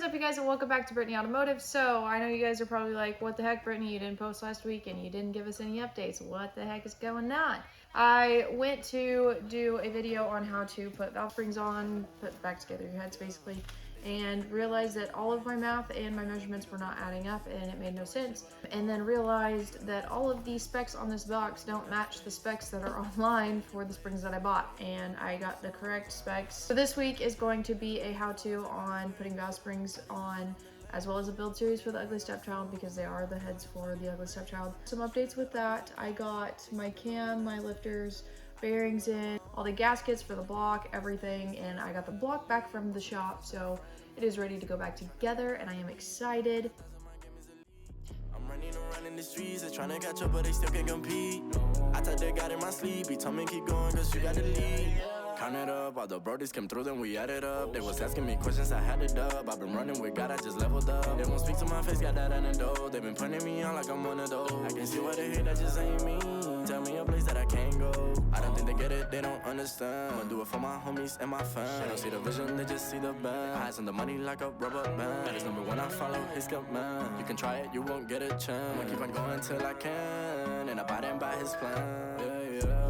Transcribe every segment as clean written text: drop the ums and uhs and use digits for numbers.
up, you guys, and welcome back to Britney Automotive. So, I know you guys are probably like, what the heck, Britney, you didn't post last week and you didn't give us any updates. What the heck is going on? I went to do a video on how to put valve springs on, put back together your heads basically, and realized that all of my math and my measurements were not adding up and it made no sense. And then realized that all of these specs on this box don't match the specs that are online for the springs that I bought, and I got the correct specs. So this week is going to be a how-to on putting valve springs on, as well as a build series for the ugly stepchild, because they are the heads for the ugly stepchild. Some updates with that. I got my cam, my lifters, bearings in, all the gaskets for the block, everything, and I got the block back from the shop, so it is ready to go back together, and I am excited. I'm running around in the streets, they're trying to catch up, but they still can't compete. I thought they got in my sleep, he told me keep going, cause you got the lead. Count it up, all the brodies came through, then we added up. They was asking me questions, I had it up. I've been running with God, I just leveled up. They won't speak to my face, got that antidote. They been putting me on like I'm one of those. I can see why they hate, that just ain't me. Tell me a place that I can't go. I don't think they get it, they don't understand. I'ma do it for my homies and my fans. They don't see the vision, they just see the band. Eyes on the money like a rubber band. His number one, I follow his command. You can try it, you won't get a chance. I'ma keep on going till I can, and abiding by his plan.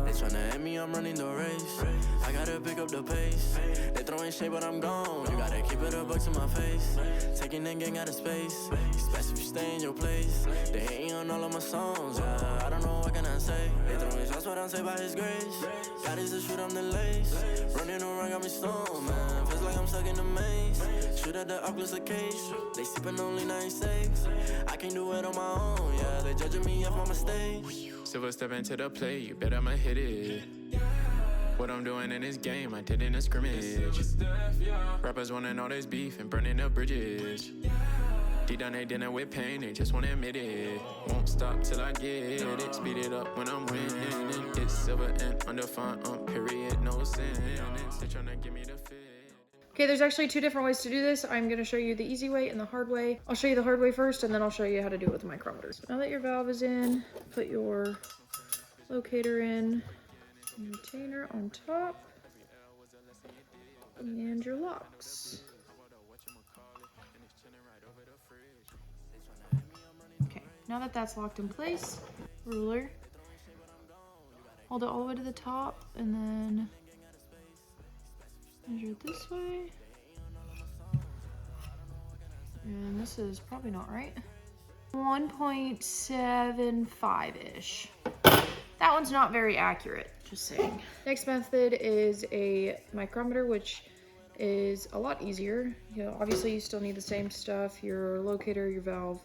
They tryna end me, I'm running the race. I gotta pick up the pace. They throwing shade, but I'm gone. You gotta keep it a buck to my face. Taking that gang out of space. It's best if you stay in your place. They hating on all of my songs. I don't know what can I say. They throwing shots, but I'm saved by his grace. God is the shoot, I'm the lace. Running around, got me stoned, man. Feels like I'm stuck in the maze. Shoot at the Oculus case. They sipping only 96. I can't do it on my own, yeah. They judging me off my mistakes. Silver step into the play, you bet I'ma hit it. What I'm doing in this game, I did in a scrimmage. Rappers wanting all this beef and burning up bridges. Deep down they dinner with pain, they just wanna admit it. Won't stop till I get it, speed it up when I'm winning. It's silver and undefined, period, no sin. They tryna give me the fit. Okay, there's actually two different ways to do this. I'm gonna show you the easy way and the hard way. I'll show you the hard way first, and then I'll show you how to do it with the micrometers. Now that your valve is in, put your locator in, your retainer on top, and your locks. Okay, now that that's locked in place, ruler, hold it all the way to the top, and then measure it this way. And this is probably not right. 1.75-ish. That one's not very accurate, just saying. Next method is a micrometer, which is a lot easier. You know, obviously you still need the same stuff, your locator, your valve,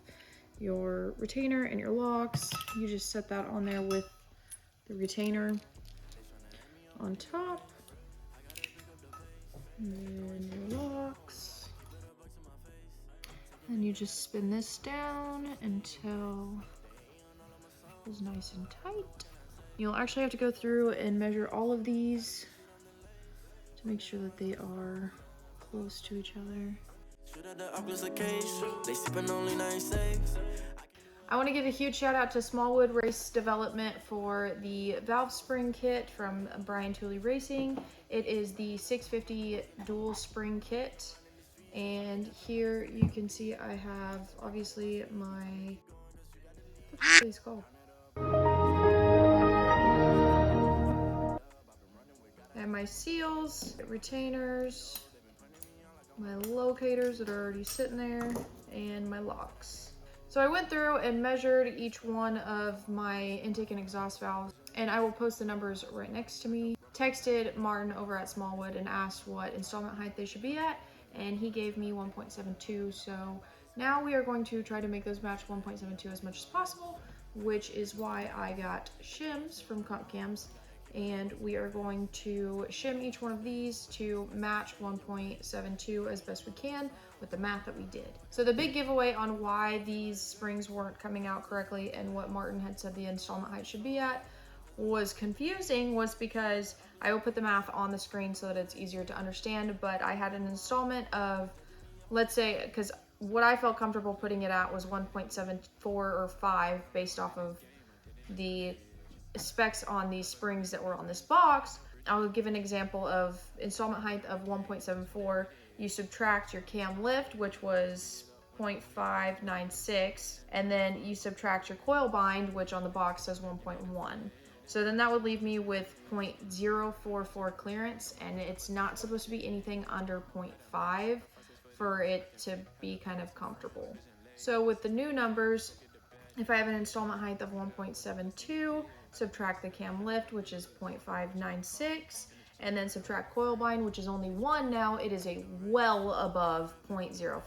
your retainer, and your locks. You just set that on there with the retainer on top. And then your locks. And you just spin this down until it's nice and tight. You'll actually have to go through and measure all of these to make sure that they are close to each other. I want to give a huge shout out to Smallwood Race Development for the valve spring kit from Brian TOOLEY Racing. It is the 650 dual spring kit, and here you can see I have obviously my, what's this called? And my seals, retainers, my locators that are already sitting there, and my locks. So I went through and measured each one of my intake and exhaust valves, and I will post the numbers right next to me. Texted Martin over at Smallwood and asked what installment height they should be at, and he gave me 1.72. So now we are going to try to make those match 1.72 as much as possible, which is why I got shims from Comp Cams, and we are going to shim each one of these to match 1.72 as best we can with the math that we did. So the big giveaway on why these springs weren't coming out correctly and what Martin had said the installment height should be at was confusing, was because I will put the math on the screen so that it's easier to understand, but I had an installment of, let's say, because what I felt comfortable putting it at was 1.74 or 5 based off of the specs on these springs that were on this box. I'll give an example of installment height of 1.74 you subtract your cam lift, which was 0.596, and then you subtract your coil bind, which on the box says 1.1. So then that would leave me with 0.044 clearance, and it's not supposed to be anything under 0.5 for it to be kind of comfortable. So with the new numbers, if I have an installment height of 1.72, subtract the cam lift, which is 0.596, and then subtract coil bind, which is only 1 now, it is a well above 0.05.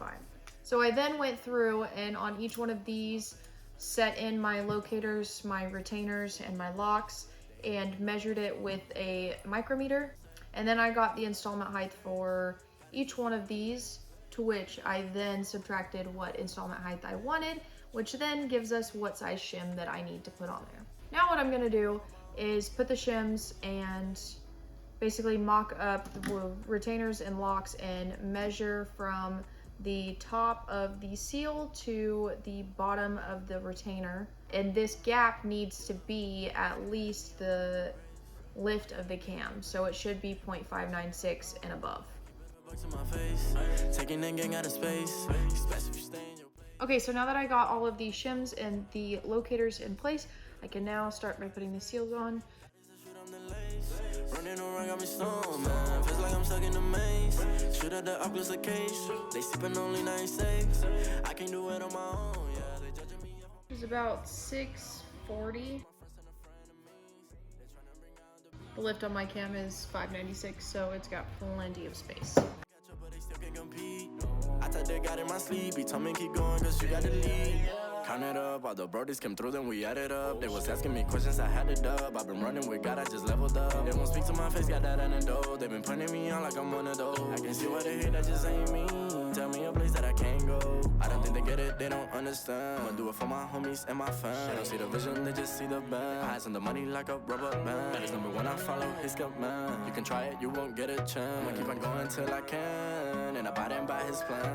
So I then went through and on each one of these set in my locators, my retainers, and my locks, and measured it with a micrometer. And then I got the installment height for each one of these, to which I then subtracted what installment height I wanted, which then gives us what size shim that I need to put on there. Now what I'm gonna do is put the shims and basically mock up the retainers and locks and measure from the top of the seal to the bottom of the retainer. And this gap needs to be at least the lift of the cam. So it should be 0.596 and above. Okay, so now that I got all of the shims and the locators in place, I can now start by putting the seals on. Running around got me stoned, man. Feels like I'm stuck in the maze. Shoot at the Oculus cage. They sipping only 96. I can do it on my own. Yeah, they judging me. It's about 640. The lift on my cam is 596, so it's got plenty of space. I thought they got in my sleep. He told me keep going cause you got the lead. Count it up, all the brodies came through, then we added up. They was asking me questions, I had it up. I've been running with God, I just leveled up. They won't speak to my face, got that antidote. They been putting me on like I'm one of those. I can see what they hate, that just ain't me. Tell me a place that I can't go. I don't think they get it, they don't understand. I'ma do it for my homies and my fam. They don't see the vision, they just see the band. Eyes on the money like a rubber band. That is number one, I follow his command. You can try it, you won't get a chance. I'ma keep on going till I can. And abide and by his plan.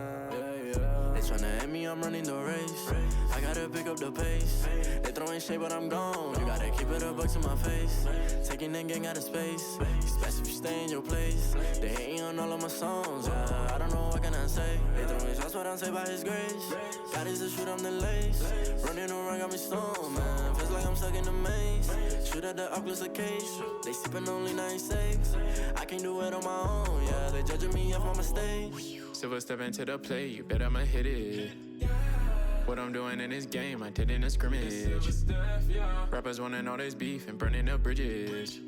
They tryna end me, I'm running the race. I gotta pick up the pace. They throwing shade, but I'm gone. You gotta keep it a buck to my face. Taking that gang out of space. Especially if you stay in your place. They hating on all of my songs. Yeah, I don't know what can I say. They throwing shots, what I'm say by his grace. God is the shoot, I'm the lace. Running around got me stoned, man. Feels like I'm stuck in the maze. Shoot at the Oculus cage. They sipping only 96. I can do it on my own. Yeah, they judging me if I'm a stage. Silver step into the play, you bet I'ma hit it. What I'm doing in this game, I did in a scrimmage. Rappers wanting all this beef and burning up bridges.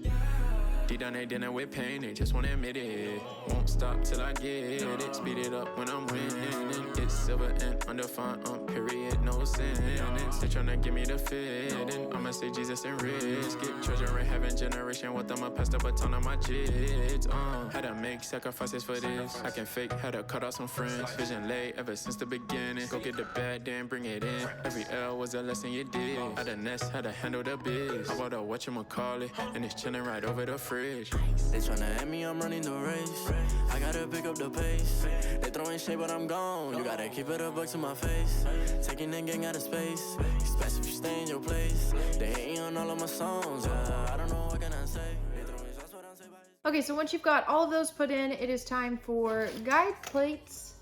Deep down they dinner with pain, they just wanna admit it. Won't stop till I get it. Speed it up when I'm winning. It's silver and undefined, period, no sin. They tryna give me the fit, and I'ma say Jesus and risk it. Treasure in heaven, generation with them, I pass the baton on my kids. Had to make sacrifices for this. I can fake, had to cut out some friends. Vision late ever since the beginning. Go get the bad, then bring it in. Every L was a lesson you did. Had the nest, had to handle the biz. I bought a whatchamacallit, and it's chilling right over the fridge. They tryna end me, I'm running the race. I gotta pick up the pace. They throwing shade, but I'm gone. You gotta keep it a buck to my face. Taking that gang out of space. Especially if you stay in your place. They hating on all of my songs. I don't know what can I say. They throwing shots, what I'm say by. Okay, so once you've got all of those put in, it is time for guide plates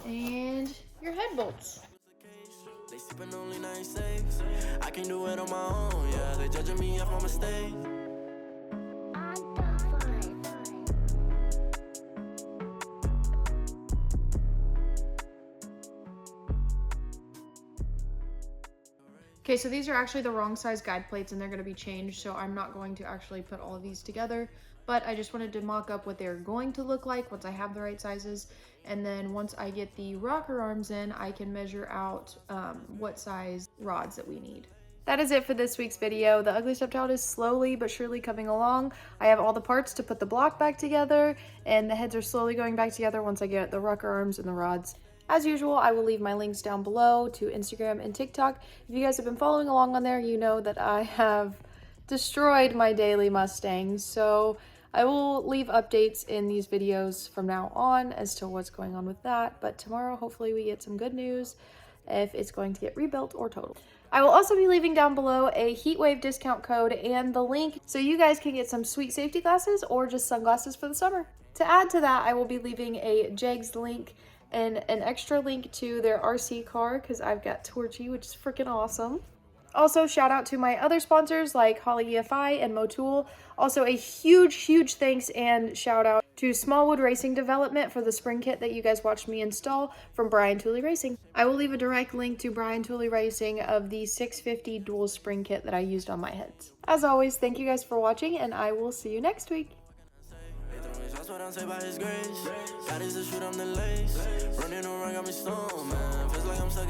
and your head bolts. They sipping only 96. I can do it on my own. Yeah, they judging me if I'm a mistake. Okay, so these are actually the wrong size guide plates and they're going to be changed, so I'm not going to actually put all of these together, but I just wanted to mock up what they're going to look like once I have the right sizes, and then once I get the rocker arms in, I can measure out what size rods that we need. That is it for this week's video. The ugly step child is slowly but surely coming along. I have all the parts to put the block back together, and the heads are slowly going back together once I get the rocker arms and the rods. As usual, I will leave my links down below to Instagram and TikTok. If you guys have been following along on there, you know that I have destroyed my daily Mustang. So I will leave updates in these videos from now on as to what's going on with that. But tomorrow, hopefully we get some good news if it's going to get rebuilt or totaled. I will also be leaving down below a HEATWAVE discount code and the link so you guys can get some sweet safety glasses or just sunglasses for the summer. To add to that, I will be leaving a JEGS link and an extra link to their RC car because I've got Torchy, which is freaking awesome. Also, shout out to my other sponsors like Holly EFI and Motul. Also, a huge thanks and shout out to Smallwood Racing Development for the spring kit that you guys watched me install from Brian TOOLEY Racing. I will leave a direct link to Brian TOOLEY Racing of the 650 dual spring kit that I used on my heads. As always, thank you guys for watching, and I will see you next week. That's what I say by his grace. God is the shoot, I'm the lace. Running around, got me stoned, man. Feels like I'm stuck.